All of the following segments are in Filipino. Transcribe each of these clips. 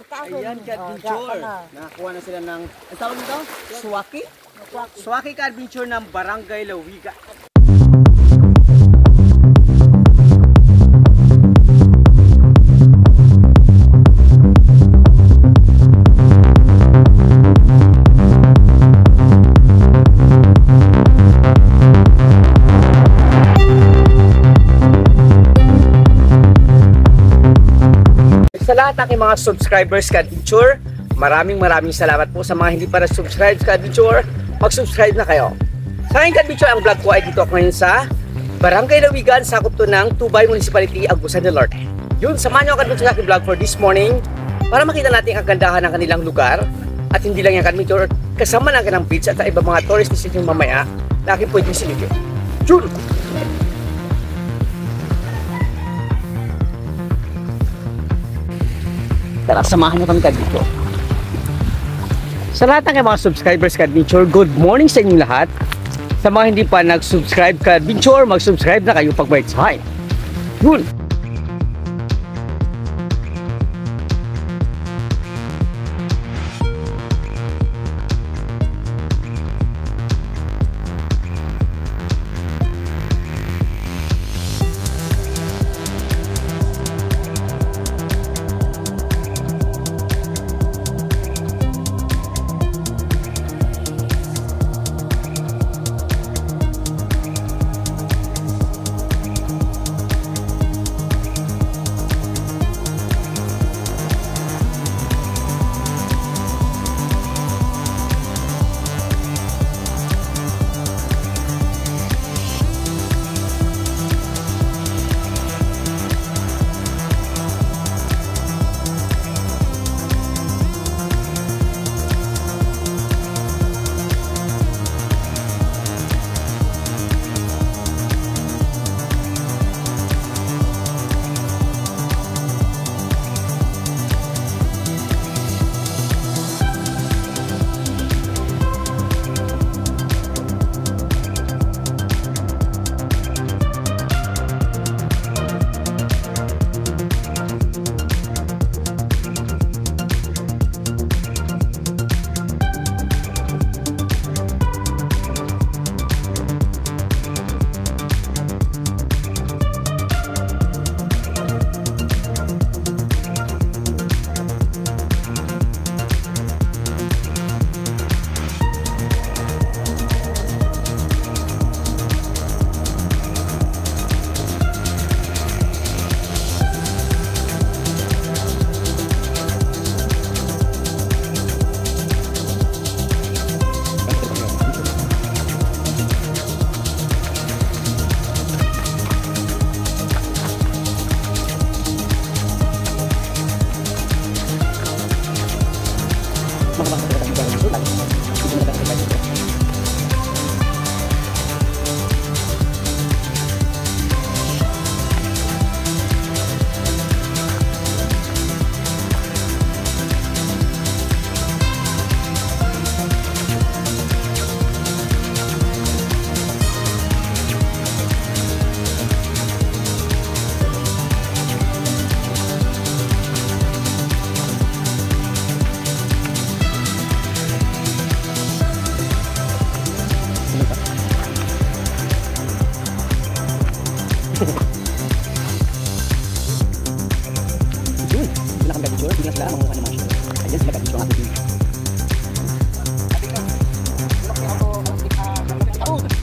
Ayan, ka-adventure. Nakakuha na sila ng, ang tawag nito? Suwaki? Suwaki ka-adventure ng Barangay Lawigan. Sa lahat ng mga subscribers ka-adventure, maraming salamat po. Sa mga hindi pa na-subscribe ka-adventure, mag-subscribe na kayo. Sa aking ka-adventure, ang vlog ko ay dito ako ngayon sa Barangay Lawigan, sakop to ng Tubay Municipality, Agusan del Norte. Yun, samahan nyo ang ka-adventure sa aking vlog for this morning para makita natin ang kagandahan ng kanilang lugar at hindi lang yung ka-adventure, kasama ng kanilang beach at iba mga tourist destination mamaya na aking pwedeng silipin. June! Tara, samahan nyo kami ka-adventure. Sa lahat ng mga subscribers ka-adventure, good morning sa inyong lahat. Sa mga hindi pa nag-subscribe ka-adventure, mag-subscribe na kayo pag-bite sa hi. Yun!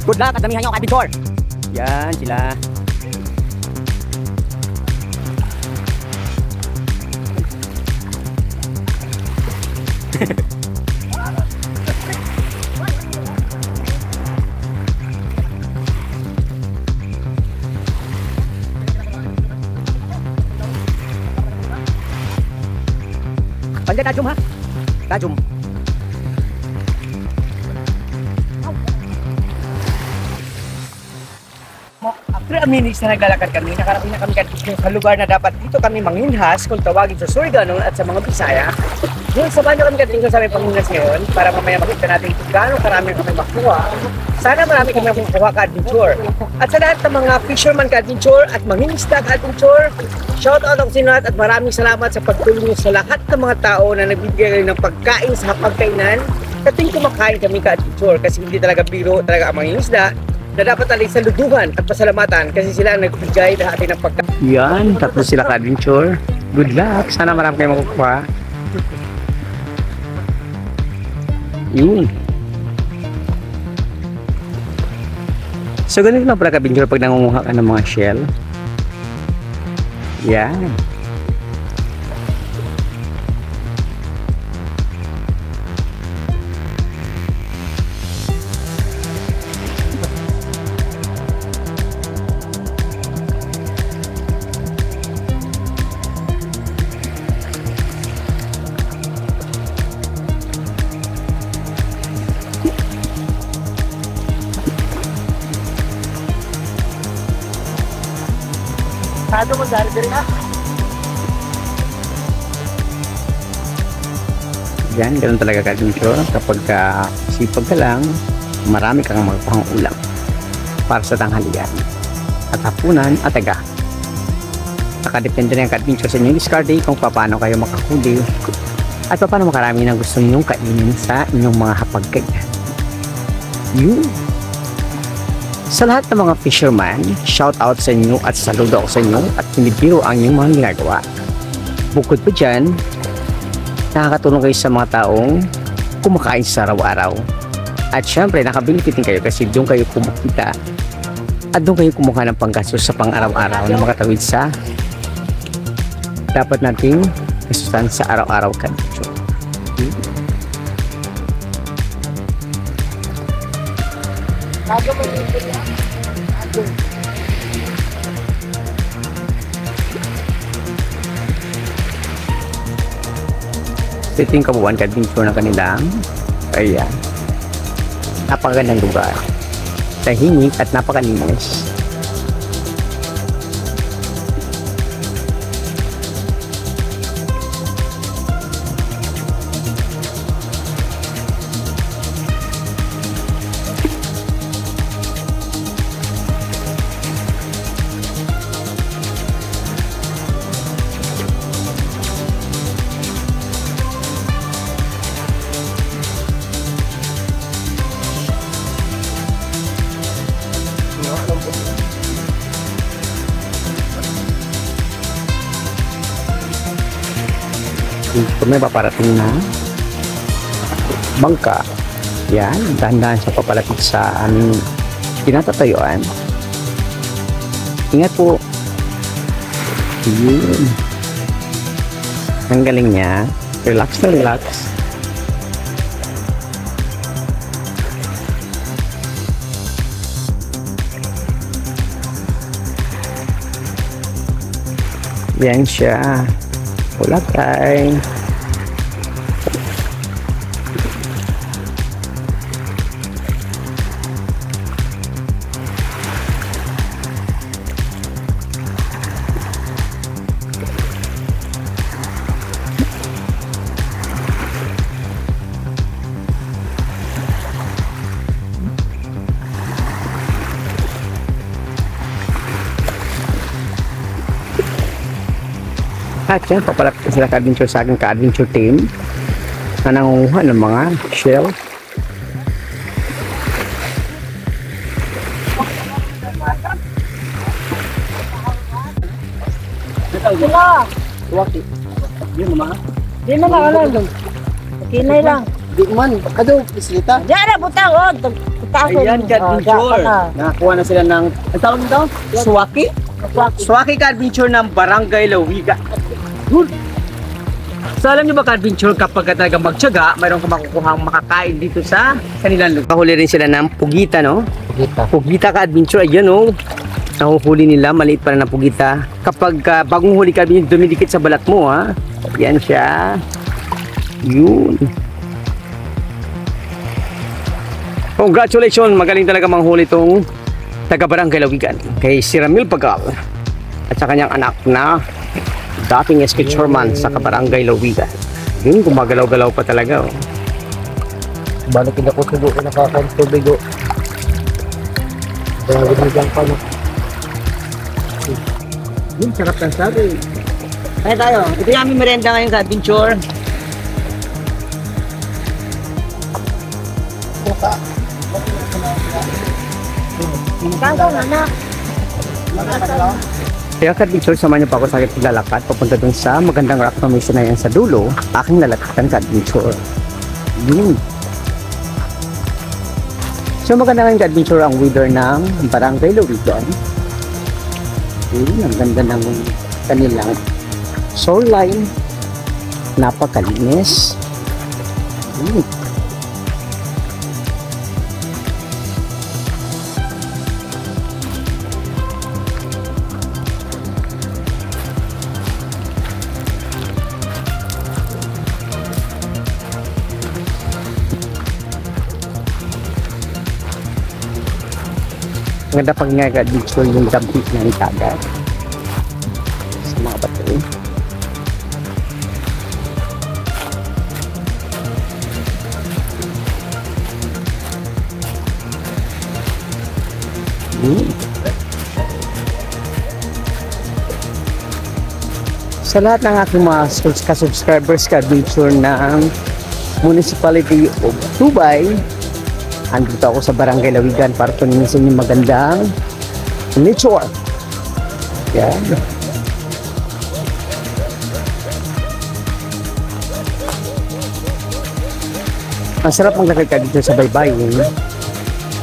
Good luck at damihan nyo ang ka-adventure. Yan sila. Panjat tajum ha? Tajum. Mo After a minutes na naglalakad kami, nakarating na kami sa lugar na dapat dito kami manginhas kung tawagin sa Surigao at sa mga Bisaya. Yun, samahan nyo kami katingin sa aming panginhas ngayon para mamaya makita natin kung gaano karami kami makuha. Sana marami kami makuha ka-adventure. At sa lahat ng mga fisherman ka-adventure at mangingisda ka-adventure, shout out ako sa inyo at maraming salamat sa pagtulong sa lahat ng mga tao na nagbibigay ng pagkain sa hapagkainan. Kating kumakain kami ka-adventure kasi hindi talaga biro talaga ang mangingisda na dapat alay sa luduhan at pasalamatan kasi sila ang nagbigay lahat ng pagkain. Yan, tatlo sila ka-adventure. Good luck. Sana marami kayo makukuha. Yun. So, ganun lang pala ka-adventure pag nangunguha ka ng mga shell. Yan. Sado mo dari na. Yan, ganun talaga ka-adventure. Kapag sipag ka lang, marami kang magkuhang ulam para sa tanghalian at hapunan at aga. Nakadepende na yung ka-adventure sa inyong discarding kung paano kayo makahuli at paano makarami ng gusto ninyong kainin sa inyong mga hapagkainan. Yun. Sa lahat ng mga fisherman, shout out sa inyo at saludo ako sa inyo at pinipiro ang inyong mga ginagawa. Bukod pa dyan, nakakatulong kayo sa mga taong kumakain sa araw-araw. At syempre, nakabilipit din kayo kasi doon kayo kumukita at doon kayo kumuha ng panggastos sa pang-araw-araw na makatawid sa dapat nating kasusan sa araw-araw ka. Ito yung kabuuan ka-adventure na kanilang ayan, napakagandang lugar, tahimik at napakalinis. Ito may paparating na bangka. Yan, dahan-dahan siya papalapit sa aming pinatatayuan. Ingat po. Yun. Ang galing niya. Relax na relax. Yan siya. Wala tayo. At yan, papalapit sila ka-adventure sa aking ka-adventure team na nangunguha ng mga shell. Sila. Waki. Yun naman. Di na lang. Kinay lang. Di man. Kado, islita. Diyan na, butang. Ayan, ka-adventure. Nakakuha na sila ng, ang tawag nito? Swaki? Swaki ka-adventure ng Barangay Lawiga. Good. So alam niyo ba ka-adventure kapag talaga magtiyaga, mayroon ka makukuhang makakain dito sa kanilang lugar. Kahuli rin sila ng pugita, no? Pugita ka-adventure, ayan, no? Nahuhuli nila, maliit pa na ng pugita. Kapag bagong huli ka, dumidikit sa balat mo, ha? Yan siya. Yun. Congratulations, magaling talaga manghuli itong taga-Barangay Lawigan, kay si Ramil Pagal at sa kanyang anak na dating SK chairman sa Barangay Lawigan. Yun, gumagalaw-galaw pa talaga. Oh. Balik na ko tubo ko nakakantubig ko. Kaya ginagyan pa no. Yun, sarap ng sabi. Kaya tayo, ito yung aming merenda ngayon sa adventure. Kagaw na na. Kaya ka-adventure, samahan niyo pa ako sa aking paglalakad papunta dun sa magandang rock formation na yan sa dulo, aking lalakatan ka-adventure. Yun. So maganda ngayon ka-adventure ang weather ng Barangay Lawigan. Yun, ang ganda ng kanilang shoreline. Napakalinis. Yun. Maganda pag nga-adventure yung dampit ng dagat sa mga bato. Sa lahat ng aking mga ka-subscribers ka-adventure ng Municipality of Tubay, andito ako sa Barangay Lawigan para tuningin sa inyo magandang nature. Yan. Ang sarap maglakad ka dito sa baybayin.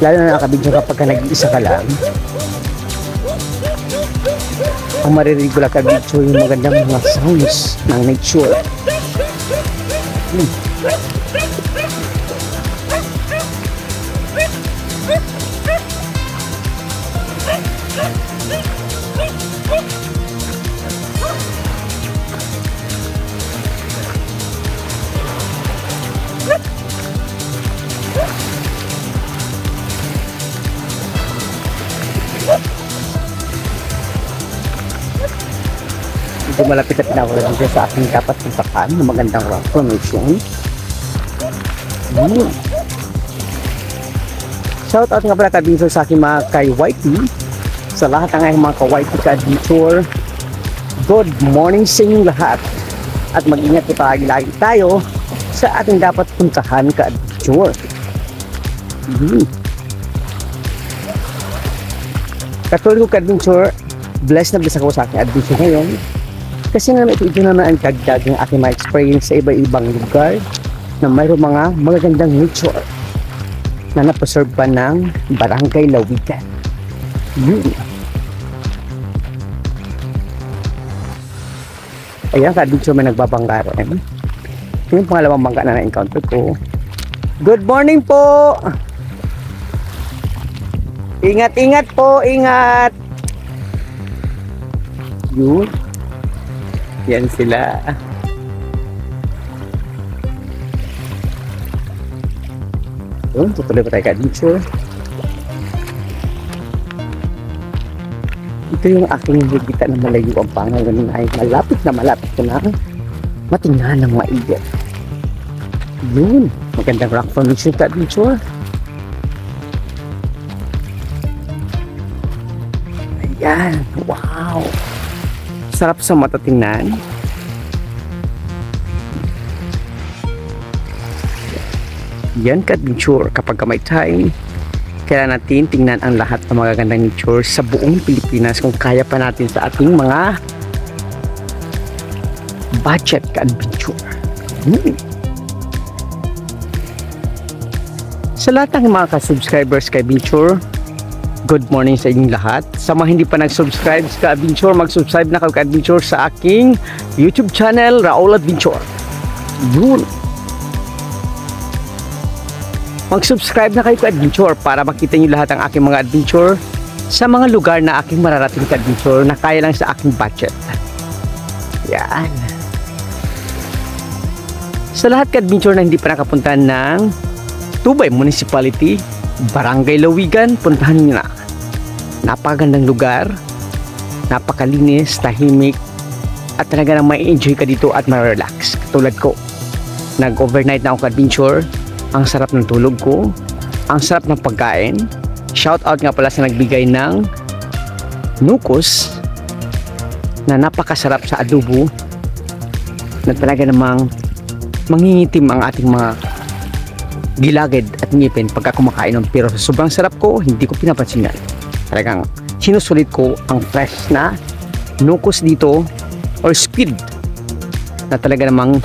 Lalo na nakabidyo kapag ka nag-iisa ka lang. Ang maririnig ko lang ka-video yung magandang mga sounds ng nature. Ito malapit na pinawala dito sa aking dapat puntahan na magandang rock formation. Shout out nga pala ka-adventure sa aking mga kay-YT, sa lahat ng aking mga ka-YT ka-adventure. Good morning sa inyong lahat at mag-ingat po lagi tayo sa ating dapat puntahan ka-adventure. Katulad ko ka-adventure, blessed na blessed ako sa aking adventure ngayon. Kasi nga ito naman ang dagdag ng aking mga experience sa iba-ibang lugar na mayroong mga magagandang nature na napreserve pa ng Barangay Lawigan. Yun. Ayan, ka-adventure may nagbabangga rin. Ito yung pangalawang bangga na na-encounter ko. Good morning po! Ingat-ingat po, ingat! Yun. Yan sila. Yun, tutuloy pa tayo ka-adventure. Ito yung aking higita na malayo ang pangalan ay malapit na matingnan ng mga igat. Yun, magandang rock formation ka-adventure. Ayan, wow! Sarap sa mata tingnan. Yan ka-adventure kapag may time. Kailangan natin tingnan ang lahat ng magagandang nature sa buong Pilipinas kung kaya pa natin sa ating mga budget ka-adventure. Sa lahat ng mga ka-subscribers ka-adventure, good morning sa inyong lahat. Sa mga hindi pa nag-subscribe sa Adventure, mag-subscribe na kayo ka-adventure sa aking YouTube channel, Raul Adventure. Yun. Mag-subscribe na kayo ka-adventure para makita nyo lahat ng aking mga adventure sa mga lugar na aking mararating ka-adventure na kaya lang sa aking budget. Yan. Sa lahat ka-adventure na hindi pa nakapunta ng Tubay Municipality, Barangay Lawigan, puntahan nyo na. Napakagandang lugar, napakalinis, tahimik, at talaga nang mai-enjoy ka dito at ma-relax. Katulad ko, nag-overnight na ako adventure. Ang sarap ng tulog ko, ang sarap ng pagkain. Shout out nga pala sa nagbigay ng nukos na napakasarap sa adobo, na talaga namang mangingitim ang ating mga gilagid at ngipin pagka kumakain nun. Pero sa sobrang sarap ko, hindi ko pinapansin yan. Talagang sinusulit ko ang fresh na nukos dito or squid na talaga namang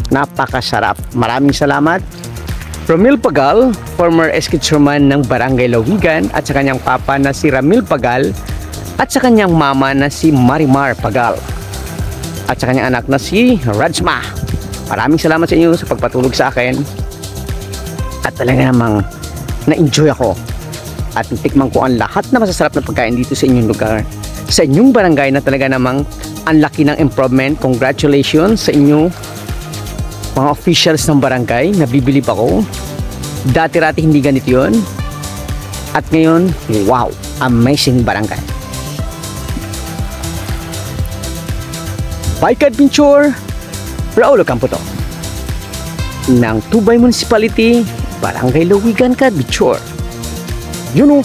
napakasarap. Maraming salamat Romil Pagal, former escritsurman ng Barangay Lawigan, at sa kanyang papa na si Ramil Pagal, at sa kanyang mama na si Marimar Pagal, at sa kanyang anak na si Rajma. Maraming salamat sa inyo sa pagpatulog sa akin, at talaga namang na-enjoy ako at natikman ko ang lahat na masasarap na pagkain dito sa inyong lugar, sa inyong barangay, na talaga namang ang laki ng improvement. Congratulations sa inyo mga officials ng barangay. Nabibilib ako. Dati-rati hindi ganito yun, at ngayon, wow, amazing barangay. Bike Adventure, Raulo Campo to, ng Tubay Municipality, Barangay Lawigan, Adventure. You know,